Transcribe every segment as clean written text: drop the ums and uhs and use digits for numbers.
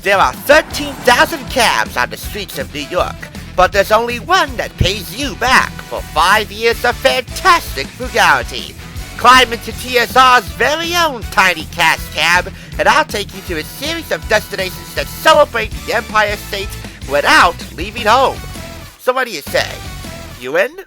There are 13,000 cabs on the streets of New York, but there's only one that pays you back for 5 years of fantastic frugality. Climb into TSR's very own tiny cash cab, and I'll take you to a series of destinations that celebrate the Empire State without leaving home. So what do you say? You in?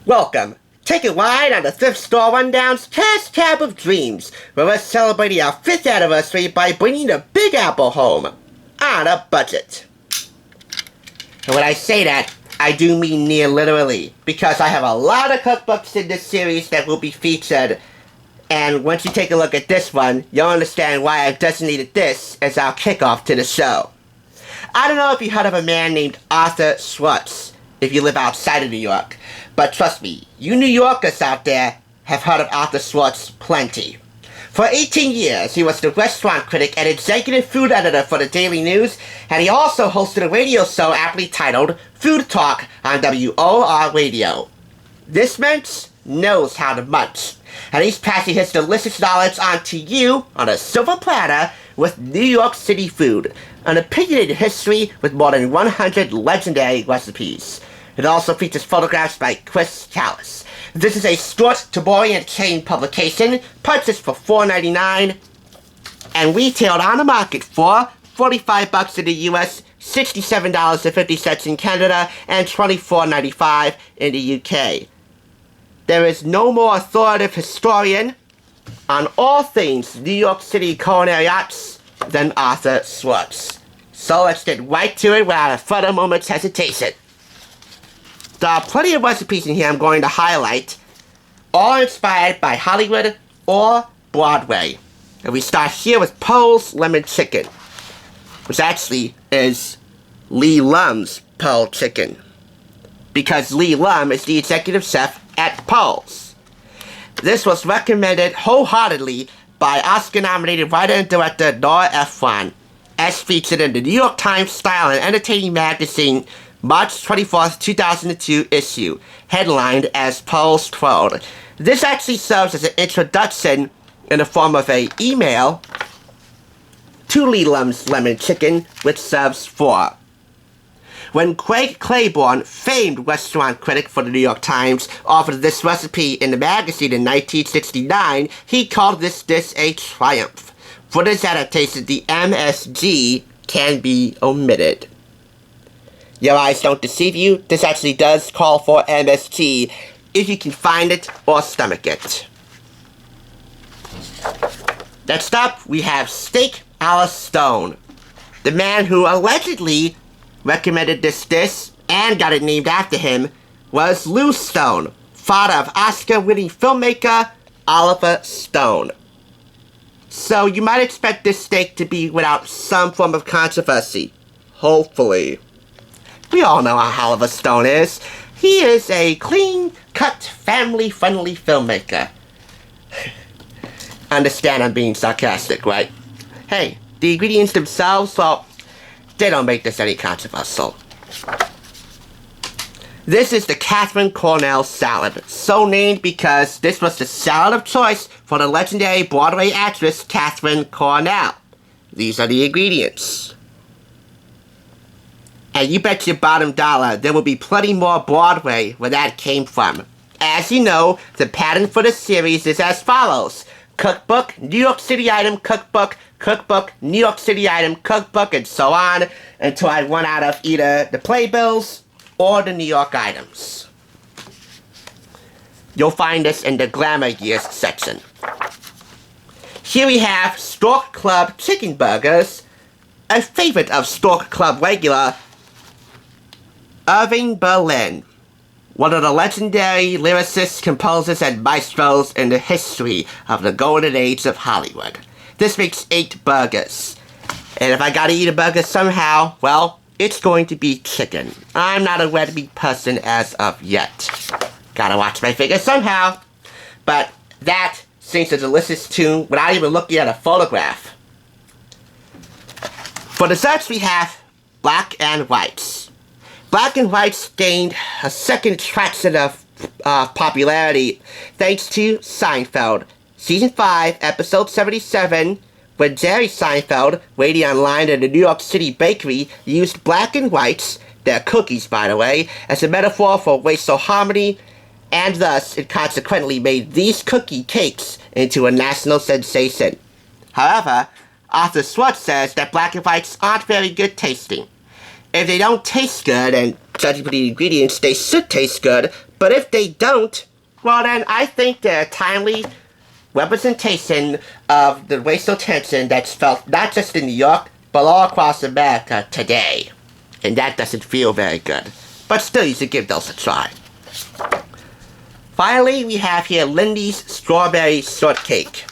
Welcome. Take a ride on the Thrift Store Rundown's Cash Cab of Dreams, where we're celebrating our 5th anniversary by bringing the Big Apple home on a budget. And when I say that, I do mean near literally, because I have a lot of cookbooks in this series that will be featured, and once you take a look at this one, you'll understand why I've designated this as our kickoff to the show. I don't know if you heard of a man named Arthur Schwartz, if you live outside of New York. But trust me, you New Yorkers out there have heard of Arthur Schwartz plenty. For 18 years, he was the restaurant critic and executive food editor for the Daily News, and he also hosted a radio show aptly titled Food Talk on WOR Radio. This Mensch knows how to munch, and he's passing his delicious knowledge on to you on a silver platter with New York City food, an opinionated history with more than 100 legendary recipes. It also features photographs by Chris Callis. This is a Stuart Taborian chain publication, purchased for $4.99 and retailed on the market for $45 in the US, $67.50 in Canada, and $24.95 in the UK. There is no more authoritative historian on all things New York City culinary arts than Arthur Schwartz. So let's get right to it without a further moment's hesitation. There are plenty of recipes in here I'm going to highlight, all inspired by Hollywood or Broadway. And we start here with Pearl's Lemon Chicken, which actually is Lee Lum's Pearl Chicken, because Lee Lum is the executive chef at Pearl's. This was recommended wholeheartedly by Oscar-nominated writer and director Nora Ephron, as featured in the New York Times Style and Entertaining magazine March 24th, 2002 issue, headlined as Pearl's Twirled. This actually serves as an introduction in the form of an email to Lee Lum's Lemon Chicken, which serves 4. When Craig Claiborne, famed restaurant critic for the New York Times, offered this recipe in the magazine in 1969, he called this dish a triumph. For this adaptation, the MSG can be omitted. Your eyes don't deceive you, this actually does call for MSG, if you can find it or stomach it. Next up, we have Steak a la Stone. The man who allegedly recommended this dish and got it named after him was Lou Stone, father of Oscar-winning filmmaker Oliver Stone. So you might expect this steak to be without some form of controversy. Hopefully. We all know how Oliver Stone is. He is a clean-cut, family-friendly filmmaker. Understand I'm being sarcastic, right? Hey, the ingredients themselves, well, they don't make this any controversial. This is the Catherine Cornell salad, so named because this was the salad of choice for the legendary Broadway actress Catherine Cornell. These are the ingredients. And you bet your bottom dollar there will be plenty more Broadway where that came from. As you know, the pattern for the series is as follows: Cookbook, New York City item, cookbook, cookbook, New York City item, cookbook, and so on, until I run out of either the playbills or the New York items. You'll find this in the Glamour Years section. Here we have Stork Club Chicken Burgers, a favorite of Stork Club regular Irving Berlin, one of the legendary lyricists, composers, and maestros in the history of the golden age of Hollywood. This makes 8 burgers. And if I gotta eat a burger somehow, well, it's going to be chicken. I'm not a red meat person as of yet. Gotta watch my figure somehow. but that sings a delicious tune without even looking at a photograph. For desserts, we have black and whites. Black and whites gained a second traction of popularity thanks to Seinfeld. Season 5, episode 77, when Jerry Seinfeld, waiting online at a New York City bakery, used black and whites, they're cookies by the way, as a metaphor for racial harmony, and thus it consequently made these cookie cakes into a national sensation. However, Arthur Schwartz says that black and whites aren't very good tasting. If they don't taste good, and judging from the ingredients, they should taste good, but if they don't, well then I think they're a timely representation of the racial tension that's felt not just in New York, but all across America today. And that doesn't feel very good. But still, you should give those a try. Finally, we have here Lindy's Strawberry Shortcake,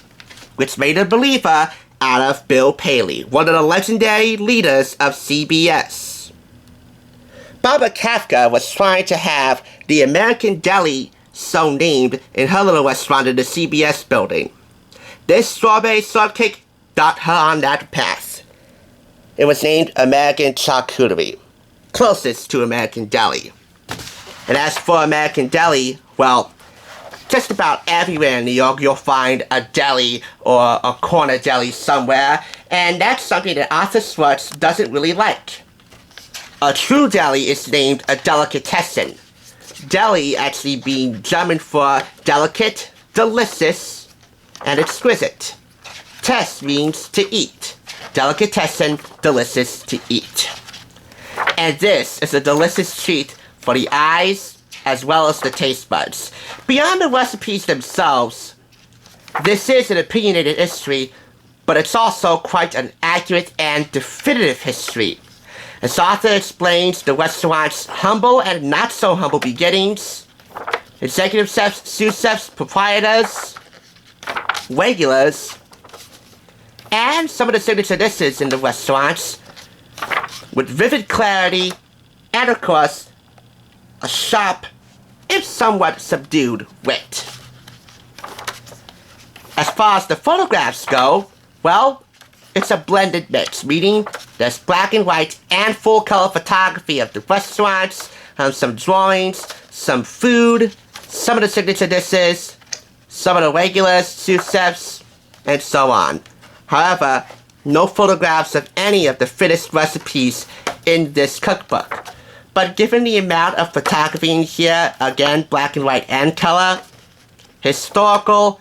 which made a believer out of Bill Paley, one of the legendary leaders of CBS. Barbara Kafka was trying to have the American Deli so named in her little restaurant in the CBS building. This strawberry shortcake got her on that path. It was named American Charcuterie, closest to American Deli. And as for American Deli, well, just about everywhere in New York you'll find a deli or a corner deli somewhere, and that's something that Arthur Schwartz doesn't really like. A true deli is named a delicatessen. Deli actually being German for delicate, delicious, and exquisite. Tess means to eat. Delicatessen, delicious to eat. And this is a delicious treat for the eyes as well as the taste buds. Beyond the recipes themselves, this is an opinionated history, but it's also quite an accurate and definitive history. As Arthur explains the restaurant's humble and not so humble beginnings, executive chefs, sous chefs, proprietors, regulars, and some of the signature dishes in the restaurants with vivid clarity and, of course, a sharp, if somewhat subdued, wit. As far as the photographs go, well, it's a blended mix, meaning there's black and white and full color photography of the restaurants, some drawings, some food, some of the signature dishes, some of the regulars, sous chefs, and so on. However, no photographs of any of the finished recipes in this cookbook. But given the amount of photography in here, again, black and white and color, historical,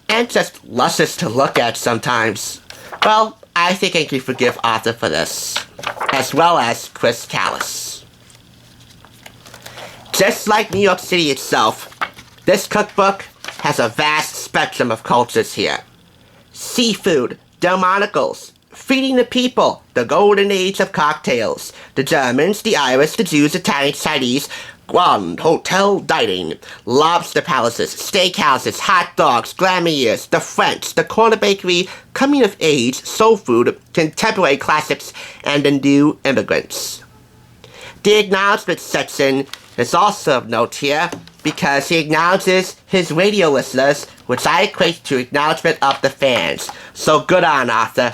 and just luscious to look at sometimes, well, I think I can forgive Arthur for this, as well as Chris Callis. Just like New York City itself, this cookbook has a vast spectrum of cultures here. Seafood, Delmonicals, feeding the people, the golden age of cocktails, the Germans, the Irish, the Jews, Italians, Chinese, grand hotel dining, lobster palaces, steakhouses, hot dogs, glamours, the French, the corner bakery, coming of age, soul food, contemporary classics, and the new immigrants. The acknowledgement section is also of note here because he acknowledges his radio listeners, which I equate to acknowledgement of the fans. So good on, Arthur.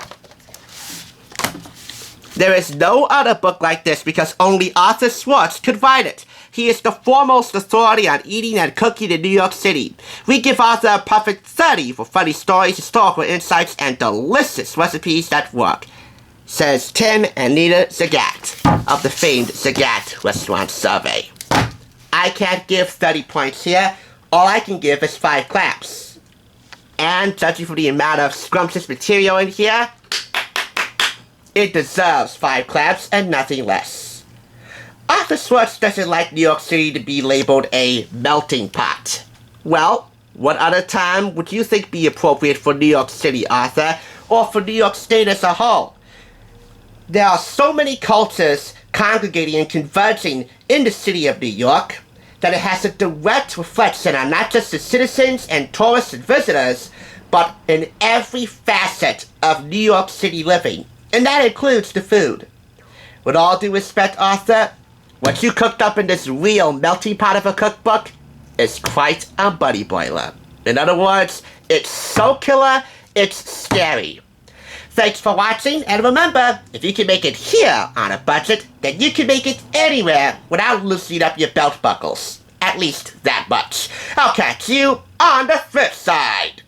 There is no other book like this because only Arthur Schwartz could write it. He is the foremost authority on eating and cooking in New York City. We give Arthur a perfect 30 for funny stories, historical insights, and delicious recipes that work, says Tim and Nina Zagat of the famed Zagat Restaurant Survey. I can't give 30 points here. All I can give is 5 claps. And judging from the amount of scrumptious material in here, it deserves 5 claps and nothing less. Arthur Schwartz doesn't like New York City to be labeled a melting pot. Well, what other time would you think be appropriate for New York City, Arthur, or for New York State as a whole? There are so many cultures congregating and converging in the city of New York that it has a direct reflection on not just the citizens and tourists and visitors, but in every facet of New York City living. And that includes the food. With all due respect, Arthur, what you cooked up in this real melting pot of a cookbook is quite a buddy boiler. In other words, it's so killer, it's scary. Thanks for watching, and remember, if you can make it here on a budget, then you can make it anywhere without loosening up your belt buckles. At least that much. I'll catch you on the flip side.